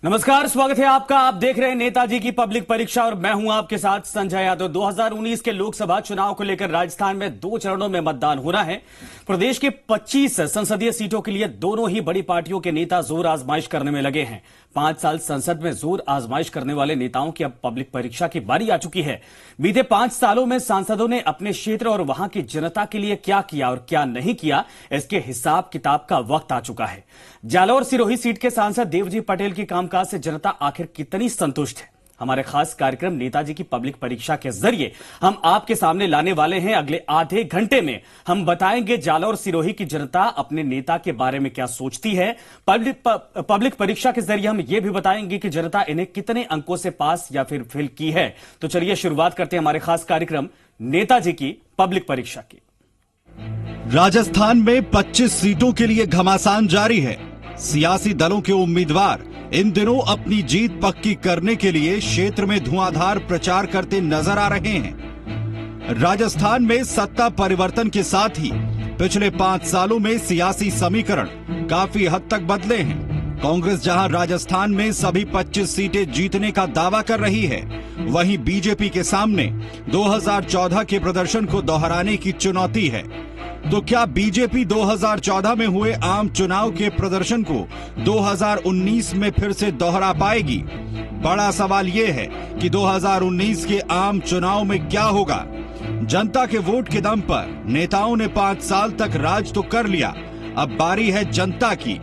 नमस्कार, स्वागत है आपका। आप देख रहे हैं नेताजी की पब्लिक परीक्षा और मैं हूं आपके साथ संजय यादव। 2019 के लोकसभा चुनाव को लेकर राजस्थान में 2 चरणों में मतदान होना है। प्रदेश के 25 संसदीय सीटों के लिए दोनों ही बड़ी पार्टियों के नेता जोर आजमाइश करने में लगे हैं। 5 साल संसद में जोर आजमाइश करने वाले नेताओं की अब पब्लिक परीक्षा की बारी आ चुकी है। बीते 5 सालों में सांसदों ने अपने क्षेत्र और वहां की जनता के लिए क्या किया और क्या नहीं किया, इसके हिसाब किताब का वक्त आ चुका है। जालौर सिरोही सीट के सांसद देवजी पटेल की कामकाज से जनता आखिर कितनी संतुष्ट है, हमारे खास कार्यक्रम नेताजी की पब्लिक परीक्षा के जरिए हम आपके सामने लाने वाले हैं। अगले आधे घंटे में हम बताएंगे जालौर सिरोही की जनता अपने नेता के बारे में क्या सोचती है। पब्लिक परीक्षा के जरिए हम ये भी बताएंगे कि जनता इन्हें कितने अंकों से पास या फिर फेल की है। तो चलिए शुरुआत करते हैं हमारे खास कार्यक्रम नेताजी की पब्लिक परीक्षा की। राजस्थान में 25 सीटों के लिए घमासान जारी है। सियासी दलों के उम्मीदवार इन दिनों अपनी जीत पक्की करने के लिए क्षेत्र में धुआंधार प्रचार करते नजर आ रहे हैं। राजस्थान में सत्ता परिवर्तन के साथ ही पिछले 5 सालों में सियासी समीकरण काफी हद तक बदले हैं। कांग्रेस जहां राजस्थान में सभी 25 सीटें जीतने का दावा कर रही है, वहीं बीजेपी के सामने 2014 के प्रदर्शन को दोहराने की चुनौती है। तो क्या बीजेपी 2014 में हुए आम चुनाव के प्रदर्शन को 2019 में फिर से दोहरा पाएगी? बड़ा सवाल यह है कि 2019 के आम चुनाव में क्या होगा। जनता के वोट के दम पर नेताओं ने 5 साल तक राज तो कर लिया, अब बारी है जनता की।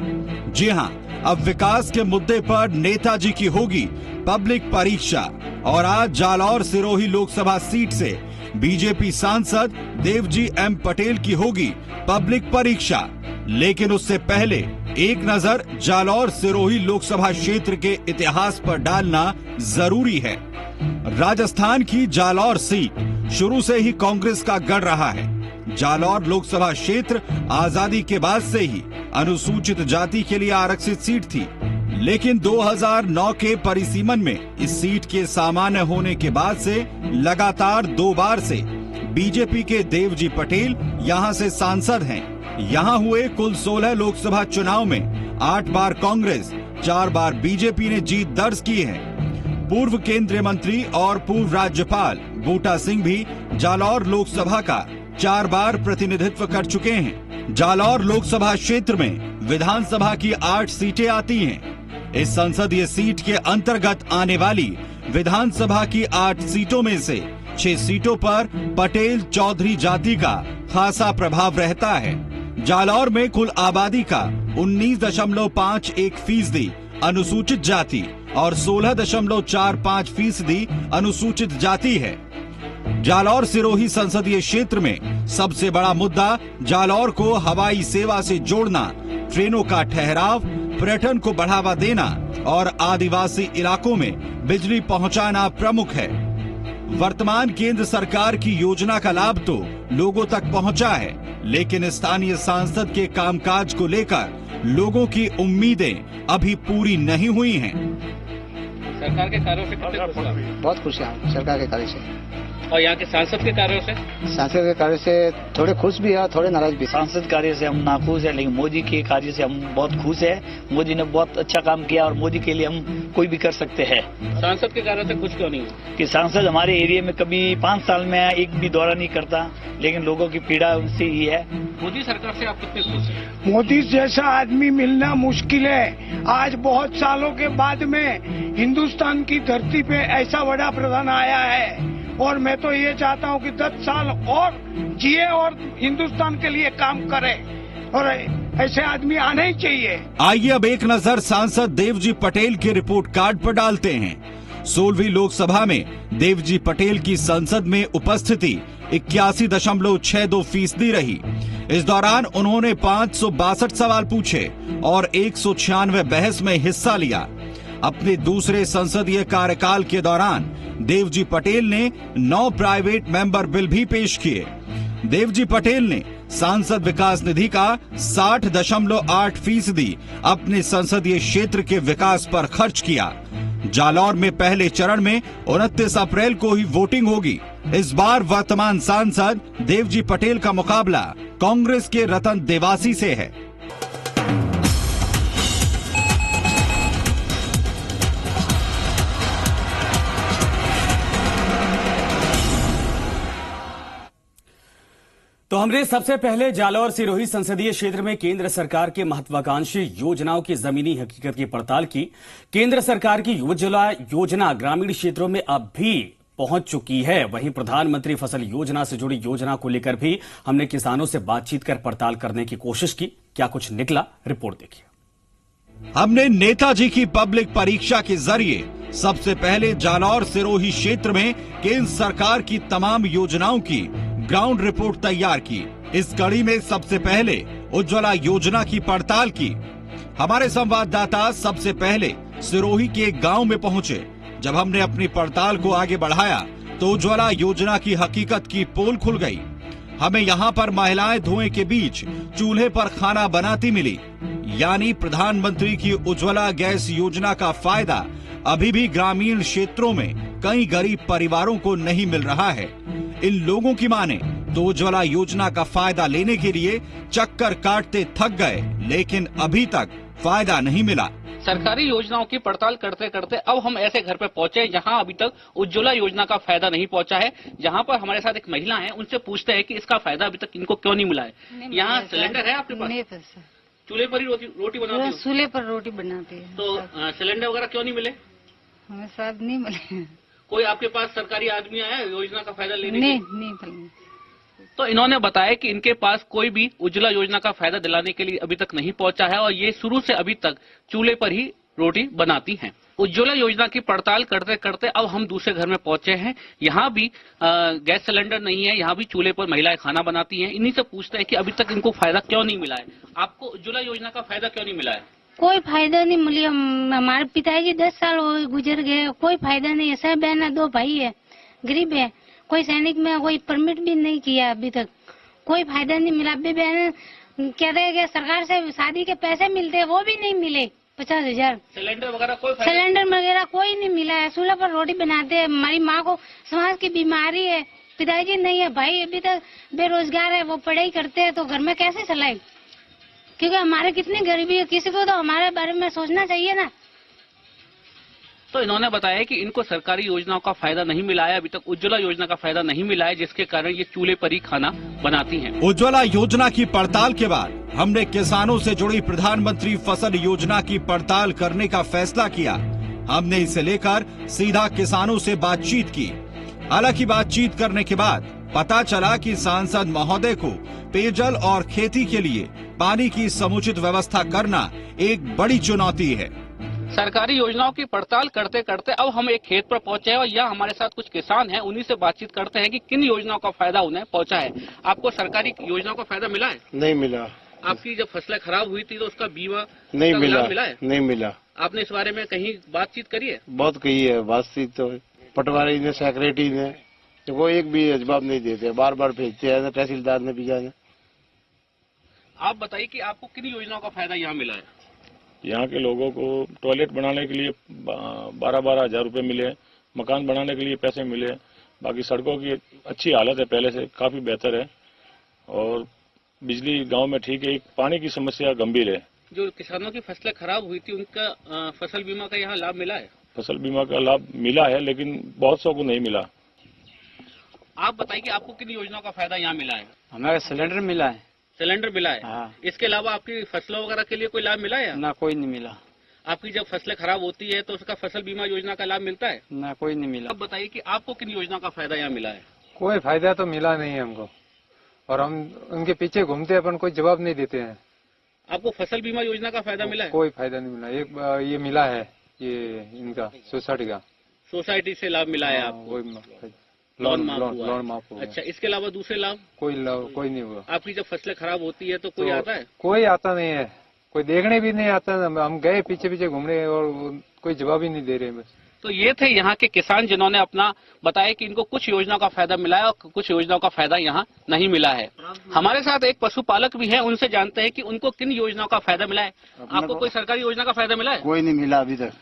जी हां, अब विकास के मुद्दे पर नेताजी की होगी पब्लिक परीक्षा। और आज जालौर सिरोही लोकसभा सीट से बीजेपी सांसद देवजी एम पटेल की होगी पब्लिक परीक्षा। लेकिन उससे पहले एक नजर जालौर सिरोही लोकसभा क्षेत्र के इतिहास पर डालना जरूरी है। राजस्थान की जालौर सीट शुरू से ही कांग्रेस का गढ़ रहा है। जालौर लोकसभा क्षेत्र आजादी के बाद से ही अनुसूचित जाति के लिए आरक्षित सीट थी, लेकिन 2009 के परिसीमन में इस सीट के सामान्य होने के बाद से लगातार 2 बार से बीजेपी के देवजी पटेल यहां से सांसद हैं। यहां हुए कुल 16 लोकसभा चुनाव में 8 बार कांग्रेस, 4 बार बीजेपी ने जीत दर्ज की है। पूर्व केंद्रीय मंत्री और पूर्व राज्यपाल बूटा सिंह भी जालौर लोकसभा का 4 बार प्रतिनिधित्व कर चुके हैं। जालौर लोकसभा क्षेत्र में विधानसभा की 8 सीटें आती हैं। इस संसदीय सीट के अंतर्गत आने वाली विधानसभा की 8 सीटों में से 6 सीटों पर पटेल चौधरी जाति का खासा प्रभाव रहता है। जालौर में कुल आबादी का 19.51% अनुसूचित जाति और 16.45% अनुसूचित जाति है। जालौर सिरोही संसदीय क्षेत्र में सबसे बड़ा मुद्दा जालौर को हवाई सेवा से जोड़ना, ट्रेनों का ठहराव, पर्यटन को बढ़ावा देना और आदिवासी इलाकों में बिजली पहुंचाना प्रमुख है। वर्तमान केंद्र सरकार की योजना का लाभ तो लोगों तक पहुंचा है, लेकिन स्थानीय सांसद के कामकाज को लेकर लोगों की उम्मीदें अभी पूरी नहीं हुई हैं। सरकार के कार्यों से बहुत खुश हैं सरकार के कार्य से। और यहाँ के सांसद के कार्यों से? सांसद के कार्य से थोड़े खुश भी है, थोड़े नाराज भी। सांसद कार्य से हम नाखुश है, लेकिन मोदी के कार्य से हम बहुत खुश है। मोदी ने बहुत अच्छा काम किया और मोदी के लिए हम कोई भी कर सकते हैं। सांसद के कार्यों से खुश क्यों नहीं? कि सांसद हमारे एरिया में कभी 5 साल में एक भी दौरा नहीं करता, लेकिन लोगों की पीड़ा उनसे ही है। मोदी सरकार से आप कितने खुश हैं? मोदी जैसा आदमी मिलना मुश्किल है। आज बहुत सालों के बाद में हिंदुस्तान की धरती पे ऐसा बड़ा प्रधान आया है, और मैं तो ये चाहता हूँ कि 10 साल और जिए और हिंदुस्तान के लिए काम करे, और ऐसे आदमी आने ही चाहिए। आइए अब एक नजर सांसद देवजी पटेल के रिपोर्ट कार्ड पर डालते हैं। 16वीं लोकसभा में देवजी पटेल की संसद में उपस्थिति 81.62% रही। इस दौरान उन्होंने 562 सवाल पूछे और 196 बहस में हिस्सा लिया। अपने दूसरे संसदीय कार्यकाल के दौरान देवजी पटेल ने 9 प्राइवेट मेंबर बिल भी पेश किए। देवजी पटेल ने सांसद विकास निधि का 60.8% अपने संसदीय क्षेत्र के विकास पर खर्च किया। जालौर में पहले चरण में 29 अप्रैल को ही वोटिंग होगी। इस बार वर्तमान सांसद देवजी पटेल का मुकाबला कांग्रेस के रतन देवासी से है। तो हमने सबसे पहले जालौर सिरोही संसदीय क्षेत्र में केंद्र सरकार के महत्वाकांक्षी योजनाओं की जमीनी हकीकत की पड़ताल की। केंद्र सरकार की उज्ज्वला योजना ग्रामीण क्षेत्रों में अब भी पहुंच चुकी है। वहीं प्रधानमंत्री फसल योजना से जुड़ी योजना को लेकर भी हमने किसानों से बातचीत कर पड़ताल करने की कोशिश की। क्या कुछ निकला, रिपोर्ट देखिए। हमने नेताजी की पब्लिक परीक्षा के जरिए सबसे पहले जालौर सिरोही क्षेत्र में केंद्र सरकार की तमाम योजनाओं की ग्राउंड रिपोर्ट तैयार की। इस कड़ी में सबसे पहले उज्ज्वला योजना की पड़ताल की। हमारे संवाददाता सबसे पहले सिरोही के एक गांव में पहुंचे। जब हमने अपनी पड़ताल को आगे बढ़ाया तो उज्ज्वला योजना की हकीकत की पोल खुल गई। हमें यहाँ पर महिलाएं धुएं के बीच चूल्हे पर खाना बनाती मिली। यानी प्रधानमंत्री की उज्ज्वला गैस योजना का फायदा अभी भी ग्रामीण क्षेत्रों में कई गरीब परिवारों को नहीं मिल रहा है। इन लोगों की माने तो उज्ज्वला योजना का फायदा लेने के लिए चक्कर काटते थक गए, लेकिन अभी तक फायदा नहीं मिला। सरकारी योजनाओं की पड़ताल करते करते अब हम ऐसे घर पे पहुंचे जहां अभी तक उज्ज्वला योजना का फायदा नहीं पहुंचा है। जहां पर हमारे साथ एक महिला है, उनसे पूछते हैं कि इसका फायदा अभी तक इनको क्यों नहीं मिला है। यहाँ सिलेंडर है आपके पास? नहीं सर, चूल्हे पर ही रोटी बनाती हो? चूल्हे पर रोटी बनाती है। तो सिलेंडर वगैरह क्यों नहीं मिले? हमें शायद नहीं मिले। कोई आपके पास सरकारी आदमी आया योजना का फायदा लेने? नहीं मिले। तो इन्होंने बताया कि इनके पास कोई भी उज्ज्वला योजना का फायदा दिलाने के लिए अभी तक नहीं पहुंचा है और ये शुरू से अभी तक चूल्हे पर ही रोटी बनाती हैं। उज्ज्वला योजना की पड़ताल करते करते अब हम दूसरे घर में पहुंचे हैं। यहाँ भी गैस सिलेंडर नहीं है, यहाँ भी चूल्हे पर महिलाएं खाना बनाती हैं। इन्हीं से पूछते हैं कि अभी तक इनको फायदा क्यों नहीं मिला है। आपको उज्ज्वला योजना का फायदा क्यों नहीं मिला है? कोई फायदा नहीं मिली। हमारे पिताजी 10 साल हो गुजर गए, कोई फायदा नहीं है। सह बहन है, 2 भाई है, गरीब है। कोई सैनिक में कोई परमिट भी नहीं किया अभी तक, कोई फायदा नहीं मिला। अभी बहन कहते हैं कि सरकार से शादी के पैसे मिलते हैं, वो भी नहीं मिले। 50,000 सिलेंडर वगैरह कोई नहीं मिला है। चूल्हा पर रोटी बनाते हैं। हमारी माँ को सांस की बीमारी है, पिताजी नहीं है, भाई अभी तक बेरोजगार है, वो पढ़ाई करते हैं तो घर में कैसे चलाए? क्योंकि हमारे कितनी गरीबी है, किसी को तो हमारे बारे में सोचना चाहिए ना। तो इन्होंने बताया कि इनको सरकारी योजनाओं का फायदा नहीं मिला है, अभी तक उज्ज्वला योजना का फायदा नहीं मिला है, जिसके कारण ये चूल्हे पर ही खाना बनाती हैं। उज्ज्वला योजना की पड़ताल के बाद हमने किसानों से जुड़ी प्रधानमंत्री फसल योजना की पड़ताल करने का फैसला किया। हमने इसे लेकर सीधा किसानों से बातचीत की। हालांकि बातचीत करने के बाद पता चला कि सांसद महोदय को पेयजल और खेती के लिए पानी की समुचित व्यवस्था करना एक बड़ी चुनौती है। सरकारी योजनाओं की पड़ताल करते करते अब हम एक खेत पर पहुंचे हैं और यहाँ हमारे साथ कुछ किसान हैं। उन्हीं से बातचीत करते हैं कि किन योजनाओं का फायदा उन्हें पहुंचा है। आपको सरकारी योजनाओं का फायदा मिला है? नहीं मिला। आपकी जब फसलें खराब हुई थी तो उसका बीमा नहीं मिला है? नहीं मिला। आपने इस बारे में कहीं बातचीत करी है? बहुत कही है बातचीत, तो पटवारी ने, सेक्रेटरी ने, वो एक भी जवाब नहीं देते, बार बार भेजते हैं, तहसीलदार ने भी जाने। आप बताइए कि आपको किन योजनाओं का फायदा यहाँ मिला है? यहाँ के लोगों को टॉयलेट बनाने के लिए 12-12 हजार रुपये मिले, मकान बनाने के लिए पैसे मिले। बाकी सड़कों की अच्छी हालत है, पहले से काफी बेहतर है, और बिजली गांव में ठीक है। एक पानी की समस्या गंभीर है। जो किसानों की फसलें खराब हुई थी उनका फसल बीमा का यहाँ लाभ मिला है? फसल बीमा का लाभ मिला है, लेकिन बहुत सौ को नहीं मिला। आप बताइए कि आपको किन योजनाओं का फायदा यहाँ मिला है? हमें सिलेंडर मिला है। सिलेंडर मिला है? हाँ। इसके अलावा आपकी फसलों वगैरह के लिए कोई लाभ मिला है? ना, कोई नहीं मिला। आपकी जब फसलें खराब होती है तो उसका फसल बीमा योजना का लाभ मिलता है? ना, कोई नहीं मिला। अब बताइए कि आपको किन योजनाओं का फायदा यहाँ मिला है? कोई फायदा तो मिला नहीं है हमको, और हम उनके पीछे घूमते अपन कोई जवाब नहीं देते हैं। आपको फसल बीमा योजना का फायदा मिला है? कोई फायदा नहीं मिला। एक ये मिला है, ये इनका सोसाइटी का, सोसाइटी से लाभ मिला है आपको? लोन माफ हुआ। अच्छा, इसके अलावा दूसरे लाभ? कोई नहीं हुआ। आपकी जब फसलें खराब होती है तो कोई आता है? कोई आता नहीं है, कोई देखने भी नहीं आता। हम गए पीछे पीछे घूमने और कोई जवाब ही नहीं दे रहे बस। तो ये थे यहाँ के किसान जिन्होंने अपना बताया कि इनको कुछ योजनाओं का फायदा मिला है और कुछ योजनाओं का फायदा यहाँ नहीं मिला है। हमारे साथ एक पशुपालक भी है, उनसे जानते हैं कि उनको किन योजनाओं का फायदा मिला है। आपको कोई सरकारी योजना का फायदा मिला है? कोई नहीं मिला अभी तक।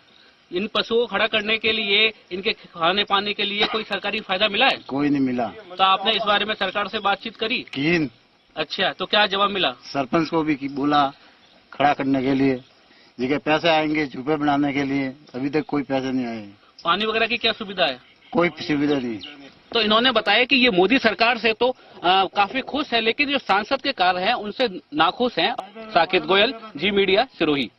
इन पशुओं को खड़ा करने के लिए, इनके खाने पाने के लिए कोई सरकारी फायदा मिला है? कोई नहीं मिला। तो आपने इस बारे में सरकार से बातचीत करी? की। अच्छा, तो क्या जवाब मिला? सरपंच को भी बोला खड़ा करने के लिए, जगह पैसे आएंगे झूपे बनाने के लिए, अभी तक कोई पैसे नहीं आए। पानी वगैरह की क्या सुविधा है? कोई सुविधा नहीं। तो इन्होंने बताया कि ये मोदी सरकार से तो काफी खुश है, लेकिन जो सांसद के कार्य हैं उनसे नाखुश हैं। साकेत गोयल, जी मीडिया, सिरोही।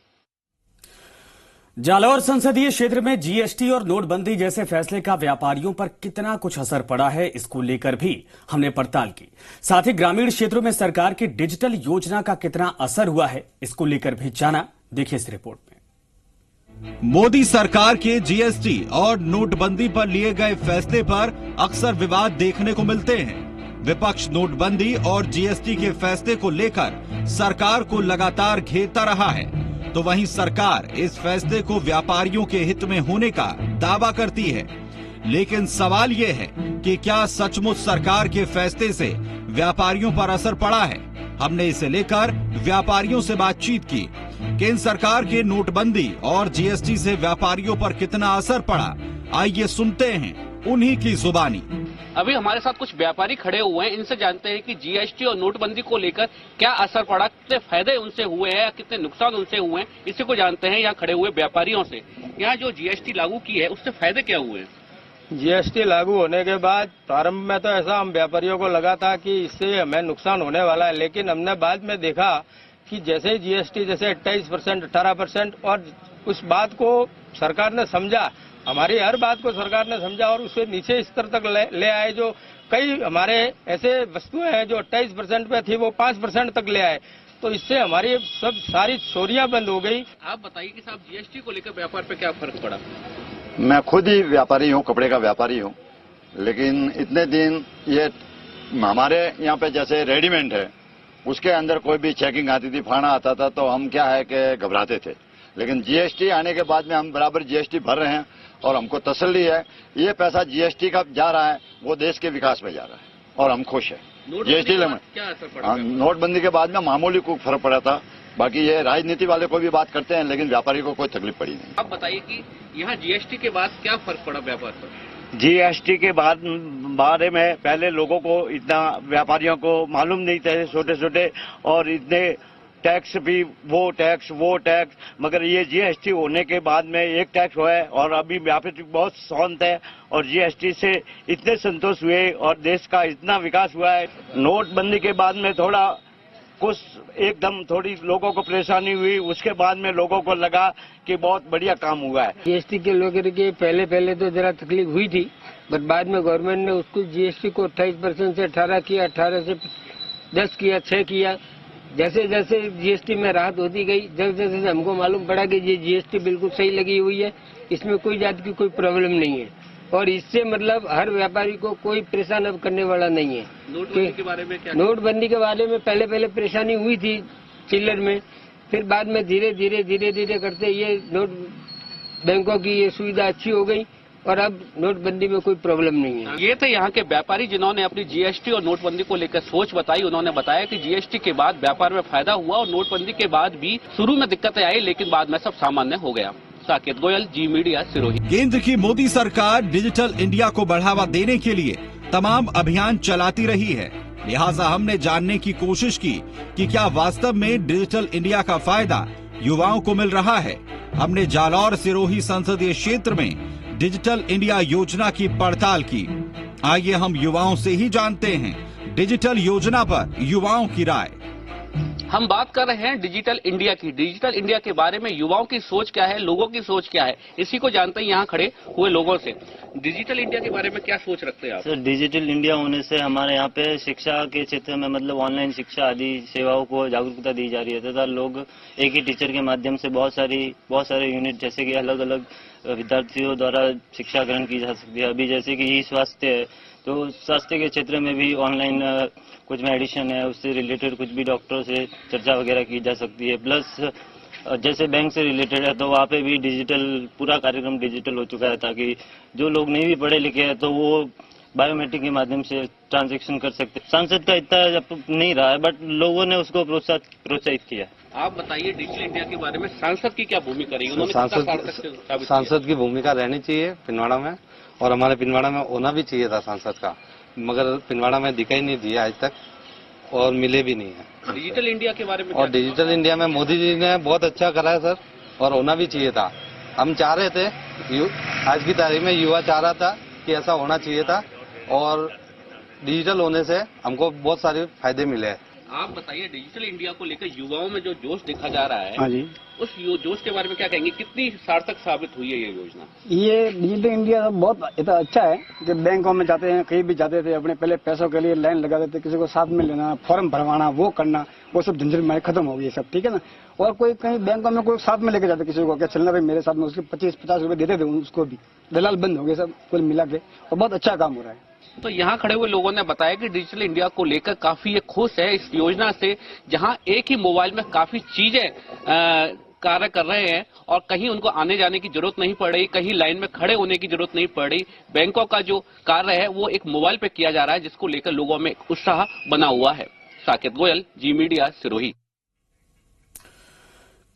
जालौर संसदीय क्षेत्र में जीएसटी और नोटबंदी जैसे फैसले का व्यापारियों पर कितना कुछ असर पड़ा है, इसको लेकर भी हमने पड़ताल की। साथ ही ग्रामीण क्षेत्रों में सरकार की डिजिटल योजना का कितना असर हुआ है, इसको लेकर भी जाना। देखिए इस रिपोर्ट में। मोदी सरकार के जीएसटी और नोटबंदी पर लिए गए फैसले पर अक्सर विवाद देखने को मिलते हैं। विपक्ष नोटबंदी और जीएसटी के फैसले को लेकर सरकार को लगातार घेरता रहा है, तो वहीं सरकार इस फैसले को व्यापारियों के हित में होने का दावा करती है। लेकिन सवाल ये है कि क्या सचमुच सरकार के फैसले से व्यापारियों पर असर पड़ा है। हमने इसे लेकर व्यापारियों से बातचीत की। केंद्र सरकार के नोटबंदी और जीएसटी से व्यापारियों पर कितना असर पड़ा, आइए सुनते हैं उन्हीं की जुबानी। अभी हमारे साथ कुछ व्यापारी खड़े हुए हैं, इनसे जानते हैं कि जीएसटी और नोटबंदी को लेकर क्या असर पड़ा, कितने फायदे उनसे हुए हैं या कितने नुकसान उनसे हुए हैं, इसी को जानते हैं यहाँ खड़े हुए व्यापारियों से। यहाँ जो जीएसटी लागू की है उससे फायदे क्या हुए हैं? जीएसटी लागू होने के बाद प्रारंभ में तो ऐसा हम व्यापारियों को लगा था कि इससे हमें नुकसान होने वाला है, लेकिन हमने बाद में देखा कि जैसे जीएसटी जैसे 28%, 18% और उस बात को सरकार ने समझा, हमारी हर बात को सरकार ने समझा और उसे नीचे स्तर तक ले आए। जो कई हमारे ऐसे वस्तुएं हैं जो 28% पे थी वो 5% तक ले आए, तो इससे हमारी सब सारी चोरियां बंद हो गई। आप बताइए कि साहब जीएसटी को लेकर व्यापार पे क्या फर्क पड़ा? मैं खुद ही व्यापारी हूँ, कपड़े का व्यापारी हूँ, लेकिन इतने दिन ये हमारे यहाँ पे जैसे रेडीमेड है उसके अंदर कोई भी चेकिंग आती थी, फाड़ा आता था, तो हम क्या है कि घबराते थे। लेकिन जीएसटी आने के बाद में हम बराबर जीएसटी भर रहे हैं और हमको तसल्ली है ये पैसा जीएसटी का जा रहा है वो देश के विकास में जा रहा है और हम खुश है। जीएसटी क्या असर पड़ा? नोटबंदी के बाद में मामूली को फर्क पड़ा था, बाकी ये राजनीति वाले को भी बात करते हैं, लेकिन व्यापारी को कोई तकलीफ पड़ी नहीं। आप बताइए कि यहाँ जीएसटी के बाद क्या फर्क पड़ा व्यापार पर? जीएसटी के बारे में पहले लोगों को इतना व्यापारियों को मालूम नहीं था, छोटे छोटे, और इतने टैक्स भी वो टैक्स, मगर ये जीएसटी होने के बाद में एक टैक्स हुआ है और अभी व्यापारी बहुत शांत है और जीएसटी से इतने संतोष हुए और देश का इतना विकास हुआ है। नोटबंदी के बाद में थोड़ा कुछ एकदम थोड़ी लोगों को परेशानी हुई, उसके बाद में लोगों को लगा कि बहुत बढ़िया काम हुआ है। जीएसटी के लेकर के पहले तो जरा तकलीफ हुई थी, बट बाद में गवर्नमेंट ने उसको जीएसटी को 28% से 18 किया, 18 से 10 किया, 6 किया। जैसे जैसे जीएसटी में राहत होती गई, जैसे जैसे हमको मालूम पड़ा कि ये जीएसटी बिल्कुल सही लगी हुई है, इसमें कोई जात की कोई प्रॉब्लम नहीं है और इससे मतलब हर व्यापारी को कोई परेशान अब करने वाला नहीं है। नोटबंदी के बारे में क्या? नोटबंदी के बारे में पहले परेशानी हुई थी चिल्लर में, फिर बाद में धीरे धीरे करते ये नोट बैंकों की ये सुविधा अच्छी हो गई और अब नोटबंदी में कोई प्रॉब्लम नहीं है। ये थे यहाँ के व्यापारी जिन्होंने अपनी जीएसटी और नोटबंदी को लेकर सोच बताई। उन्होंने बताया कि जीएसटी के बाद व्यापार में फायदा हुआ और नोटबंदी के बाद भी शुरू में दिक्कतें आई, लेकिन बाद में सब सामान्य हो गया। साकेत गोयल, जी मीडिया, सिरोही। केंद्र की मोदी सरकार डिजिटल इंडिया को बढ़ावा देने के लिए तमाम अभियान चलाती रही है, लिहाजा हमने जानने की कोशिश की कि क्या वास्तव में डिजिटल इंडिया का फायदा युवाओं को मिल रहा है। हमने जालौर सिरोही संसदीय क्षेत्र में डिजिटल इंडिया योजना की पड़ताल की। आइए हम युवाओं से ही जानते हैं डिजिटल योजना पर युवाओं की राय। हम बात कर रहे हैं डिजिटल इंडिया की। डिजिटल इंडिया के बारे में युवाओं की सोच क्या है, लोगों की सोच क्या है, इसी को जानते हैं यहाँ खड़े हुए लोगों से। डिजिटल इंडिया के बारे में क्या सोच रखते हैं आप? सर, डिजिटल इंडिया होने से हमारे यहाँ पे शिक्षा के क्षेत्र में मतलब ऑनलाइन शिक्षा आदि सेवाओं को जागरूकता दी जा रही है तथा लोग एक ही टीचर के माध्यम से बहुत सारे यूनिट जैसे कि अलग अलग विद्यार्थियों द्वारा शिक्षा ग्रहण की जा सकती है। अभी जैसे कि ई स्वास्थ्य है, तो स्वास्थ्य के क्षेत्र में भी ऑनलाइन कुछ मेडिसिन है, उससे रिलेटेड कुछ भी डॉक्टरों से चर्चा वगैरह की जा सकती है। प्लस जैसे बैंक से रिलेटेड है तो वहाँ पे भी डिजिटल पूरा कार्यक्रम डिजिटल हो चुका है, ताकि जो लोग नहीं भी पढ़े लिखे हैं तो वो बायोमेट्रिक के माध्यम से ट्रांजैक्शन कर सकते हैं। सांसद का इतना नहीं रहा है, बट लोगों ने उसको प्रोत्साहित किया। आप बताइए डिजिटल इंडिया के बारे में सांसद की क्या भूमिका रही? उन्होंने सांसद की भूमिका रहनी चाहिए पिंडवाड़ा में, और हमारे पिंडवाड़ा में होना भी चाहिए था सांसद का, मगर पिंडवाड़ा में दिखाई नहीं दिया आज तक और मिले भी नहीं है। डिजिटल इंडिया के बारे में और डिजिटल इंडिया में मोदी जी ने बहुत अच्छा करा है सर, और होना भी चाहिए था। हम चाह रहे थे, आज की तारीख में युवा चाह रहा था कि ऐसा होना चाहिए था, और डिजिटल होने से हमको बहुत सारे फायदे मिले हैं। आप बताइए, डिजिटल इंडिया को लेकर युवाओं में जो जोश देखा जा रहा है, हाँ जी, उस जोश के बारे में क्या कहेंगे? कितनी सार्थक साबित हुई है ये योजना? ये डिजिटल इंडिया बहुत इतना अच्छा है कि बैंकों में जाते हैं, कहीं भी जाते थे, अपने पहले पैसों के लिए लाइन लगाते थे, किसी को साथ में लेना, फॉर्म भरवाना, वो करना, वो सब झंझट में खत्म हो गई सब, ठीक है ना। और कोई कहीं बैंकों में कोई साथ में लेके जाते किसी को, क्या चलना भाई मेरे साथ में, उसके 25-50 रुपए देते थे, उसको भी दलाल बंद हो गए सब कुल मिला के, और बहुत अच्छा काम हो रहा है। तो यहाँ खड़े हुए लोगों ने बताया कि डिजिटल इंडिया को लेकर काफी ये खुश है इस योजना से, जहाँ एक ही मोबाइल में काफी चीजें कार्य कर रहे हैं और कहीं उनको आने जाने की जरूरत नहीं पड़ रही, कहीं लाइन में खड़े होने की जरूरत नहीं पड़ रही। बैंकों का जो कार्य है वो एक मोबाइल पे किया जा रहा है, जिसको लेकर लोगों में उत्साह बना हुआ है। साकेत गोयल, जी मीडिया, सिरोही।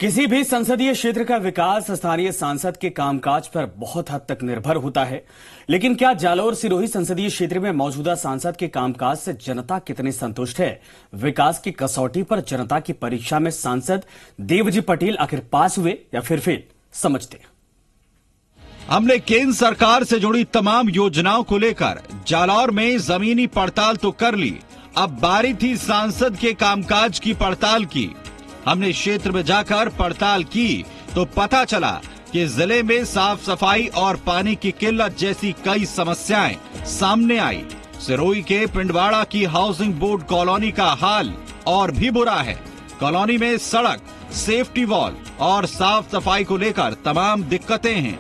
किसी भी संसदीय क्षेत्र का विकास स्थानीय सांसद के कामकाज पर बहुत हद तक निर्भर होता है, लेकिन क्या जालौर सिरोही संसदीय क्षेत्र में मौजूदा सांसद के कामकाज से जनता कितनी संतुष्ट है? विकास की कसौटी पर जनता की परीक्षा में सांसद देवजी पटेल आखिर पास हुए या फिर फेल, समझते हैं। हमने केंद्र सरकार से जुड़ी तमाम योजनाओं को लेकर जालौर में जमीनी पड़ताल तो कर ली, अब बारी थी सांसद के कामकाज की पड़ताल की। हमने क्षेत्र में जाकर पड़ताल की तो पता चला कि जिले में साफ सफाई और पानी की किल्लत जैसी कई समस्याएं सामने आई। सिरोही के पिंडवाड़ा की हाउसिंग बोर्ड कॉलोनी का हाल और भी बुरा है। कॉलोनी में सड़क, सेफ्टी वॉल और साफ सफाई को लेकर तमाम दिक्कतें हैं।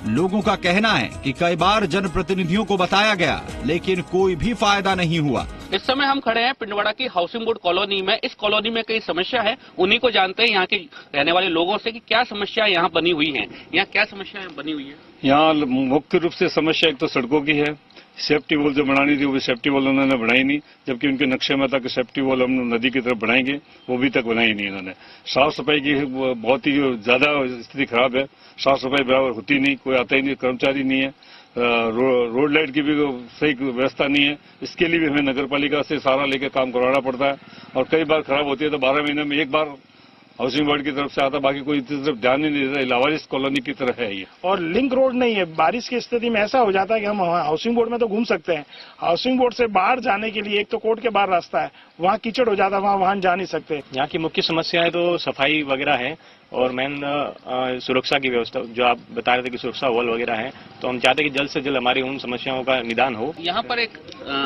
लोगों का कहना है कि कई बार जनप्रतिनिधियों को बताया गया, लेकिन कोई भी फायदा नहीं हुआ। इस समय हम खड़े हैं पिंडवाड़ा की हाउसिंग बोर्ड कॉलोनी में। इस कॉलोनी में कई समस्या है, उन्हीं को जानते हैं यहाँ के रहने वाले लोगों से कि क्या समस्या यहाँ बनी हुई है। यहाँ क्या समस्या बनी हुई है? यहाँ मुख्य रूप से समस्या एक तो सड़कों की है। सेफ्टी वॉल जो बनानी थी वो सेफ्टी वॉल उन्होंने बनाई नहीं, जबकि उनके नक्शे में था कि सेफ्टी वॉल हम नदी की तरफ बनाएंगे, वो भी तक बनाई नहीं इन्होंने। साफ सफाई की बहुत ही ज्यादा स्थिति खराब है, साफ सफाई बराबर होती नहीं, कोई आता ही नहीं, कर्मचारी नहीं है। रोड लाइट की भी सही व्यवस्था नहीं है, इसके लिए भी हमें नगर पालिका से सहारा लेकर काम करवाना पड़ता है और कई बार खराब होती है तो 12 महीने में एक बार हाउसिंग बोर्ड की तरफ से आता, बाकी कोई तरफ ध्यान ही नहीं देता। लावारिस कॉलोनी की तरह है ये, और लिंक रोड नहीं है। बारिश की स्थिति में ऐसा हो जाता है कि हम हाउसिंग बोर्ड में तो घूम सकते हैं, हाउसिंग बोर्ड से बाहर जाने के लिए एक तो कोर्ट के बाहर रास्ता है, वहाँ कीचड़ हो जाता है, वहाँ वाहन जा नहीं सकते। यहाँ की मुख्य समस्याएं तो सफाई वगैरह है और मेन सुरक्षा की व्यवस्था, जो आप बता रहे थे कि सुरक्षा वॉल वगैरह है, तो हम चाहते हैं कि जल्द से जल्द हमारी उन समस्याओं का निदान हो। यहाँ पर एक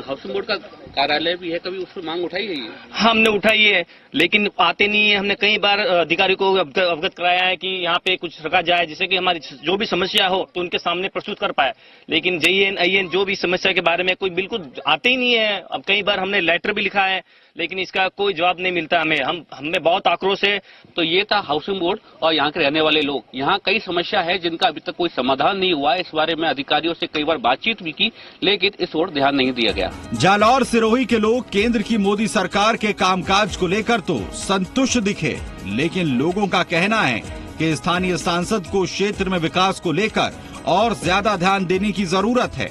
हाउसिंग बोर्ड का कार्यालय भी है, कभी उस पर मांग उठाई है? हमने उठाई है, लेकिन आते नहीं है। हमने कई बार अधिकारी को अवगत कराया है कि यहाँ पे कुछ रखा जाए, जिससे कि हमारी जो भी समस्या हो तो उनके सामने प्रस्तुत कर पाए, लेकिन JN IN जो भी समस्या के बारे में कोई बिल्कुल आते ही नहीं है। अब कई बार हमने लेटर भी लिखा है, लेकिन इसका कोई जवाब नहीं मिलता हमें। हमें बहुत आक्रोश है। तो ये था हाउसिंग बोर्ड और यहाँ के रहने वाले लोग। यहाँ कई समस्या है जिनका अभी तक कोई समाधान नहीं हुआ। इस बारे में अधिकारियों से कई बार बातचीत भी की, लेकिन इस ओर ध्यान नहीं दिया गया। जालौर सिरोही के लोग केंद्र की मोदी सरकार के कामकाज को लेकर तो संतुष्ट दिखे, लेकिन लोगों का कहना है कि स्थानीय सांसद को क्षेत्र में विकास को लेकर और ज्यादा ध्यान देने की जरूरत है।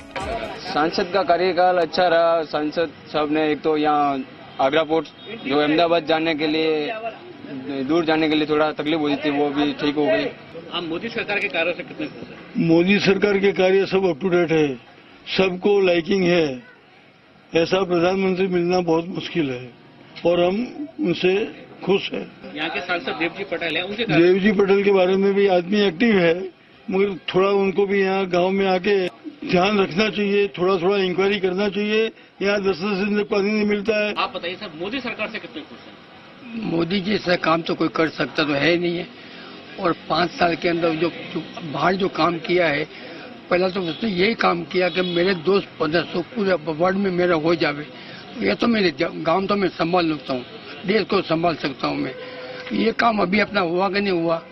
सांसद का कार्यकाल अच्छा रहा। सांसद साहब ने एक तो यहाँ आगरा पोर्ट जो अहमदाबाद जाने के लिए, दूर जाने के लिए थोड़ा तकलीफ होती थी, वो भी ठीक हो गई। आप मोदी सरकार के कार्य से कितने खुश हैं? मोदी सरकार के कार्य सब अप टू डेट है, सबको लाइकिंग है। ऐसा प्रधानमंत्री मिलना बहुत मुश्किल है और हम उनसे खुश हैं। यहाँ के सांसद देवजी पटेल है, उनके देवजी पटेल के बारे में भी आदमी एक्टिव है, मगर थोड़ा उनको भी यहाँ गांव में आके ध्यान रखना चाहिए, थोड़ा थोड़ा इंक्वायरी करना चाहिए। यहाँ 10-10 दिन तक पानी नहीं मिलता है। आप बताइए सर, मोदी सरकार से कितने खुश हैं? मोदी जी ऐसा काम तो कोई कर सकता तो है नहीं है, और 5 साल के अंदर जो बाहर जो काम किया है, पहला तो उसने यही काम किया कि मेरे दोस्त 1500 पूरे वर्ल्ड में मेरा हो जावे। ये तो मेरे गांव तो मैं संभाल सकता हूँ, देश को संभाल सकता हूँ मैं। ये काम अभी अपना हुआ कि नहीं हुआ,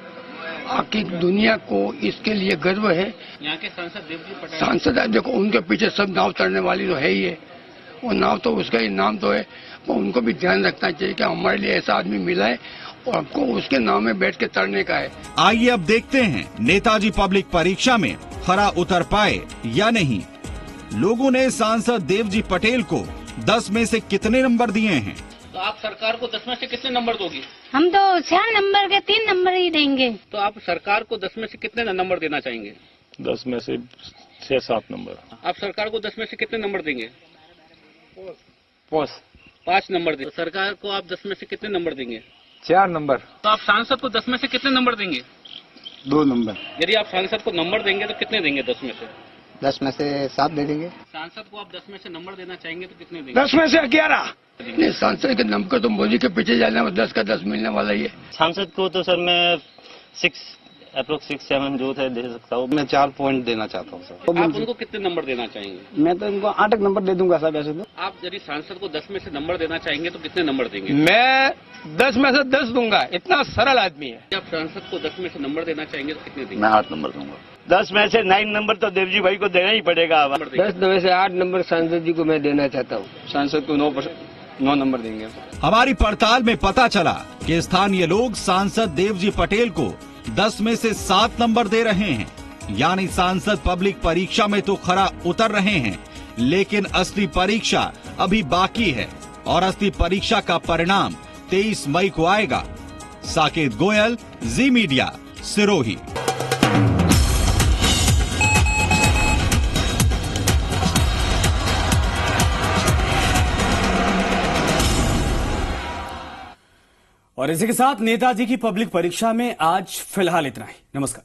आखिर दुनिया को इसके लिए गर्व है। यहाँ के सांसद देवजी पटेल, सांसद देखो उनके पीछे सब नाव चढ़ने वाली तो है ही है, वो नाव तो उसका ही नाम तो है, वो उनको भी ध्यान रखना चाहिए कि हमारे लिए ऐसा आदमी मिला है और हमको उसके नाव में बैठ के तड़ने का है। आइए अब देखते हैं नेताजी पब्लिक परीक्षा में खरा उतर पाए या नहीं। लोगों ने सांसद देवजी पटेल को 10 में से कितने नंबर दिए हैं? तो आप सरकार को 10 में से कितने नंबर दोगी? हम तो 4 नंबर के 3 नंबर ही देंगे। तो आप सरकार को 10 में से कितने नंबर देना चाहेंगे? 10 में से 6-7 नंबर। आप सरकार को 10 में से कितने नंबर देंगे? 5 नंबर देंगे। तो सरकार को आप 10 में से कितने नंबर देंगे? 4 नंबर। तो आप सांसद को 10 में से कितने नंबर देंगे? 2 नंबर। यदि आप सांसद को नंबर देंगे तो कितने देंगे 10 में से? 10 में से 7 दे देंगे। सांसद को आप 10 में से नंबर देना चाहेंगे तो कितने देंगे? 10 में से 11। नहीं, सांसद के नंबर तो मोदी के पीछे जाना है, 10 का 10 मिलने वाला ही है। सांसद को तो सर मैं 6-7 जो थे दे सकता हूँ। मैं 4 पॉइंट देना चाहता हूँ सर। आप उनको कितने नंबर देना चाहेंगे? मैं तो इनको 8 नंबर दे दूंगा सर वैसे तो। आप यदि सांसद को 10 में से नंबर देना चाहेंगे तो कितने नंबर देंगे? मैं 10 में से 10 दूंगा, इतना सरल आदमी है। आप सांसद को 10 में से नंबर देना चाहेंगे तो कितने देंगे? मैं 8 नंबर दूंगा। 10 में से 9 नंबर तो देवजी भाई को देना ही पड़ेगा। 10 में से 8 नंबर सांसद जी को मैं देना चाहता हूँ। सांसद को 9 नंबर देंगे। हमारी पड़ताल में पता चला कि स्थानीय लोग सांसद देवजी पटेल को 10 में से 7 नंबर दे रहे हैं। यानी सांसद पब्लिक परीक्षा में तो खरा उतर रहे हैं, लेकिन असली परीक्षा अभी बाकी है और असली परीक्षा का परिणाम 23 मई को आएगा। साकेत गोयल, जी मीडिया, सिरोही। और इसी के साथ नेताजी की पब्लिक परीक्षा में आज फिलहाल इतना ही। नमस्कार।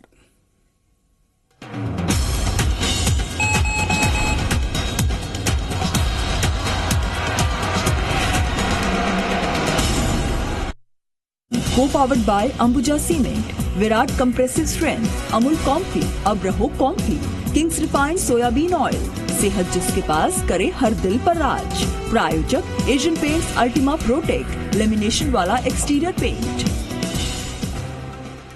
Co-powered by Ambuja Cement, Virat Compressive Strength, Amul Comfy, अब रहो comfy, King's Refined Soybean Oil, सेहत जिसके पास करे हर दिल पर राज। प्रायोजक Asian paints Ultima protect, lamination वाला एक्सटीरियर पेंट।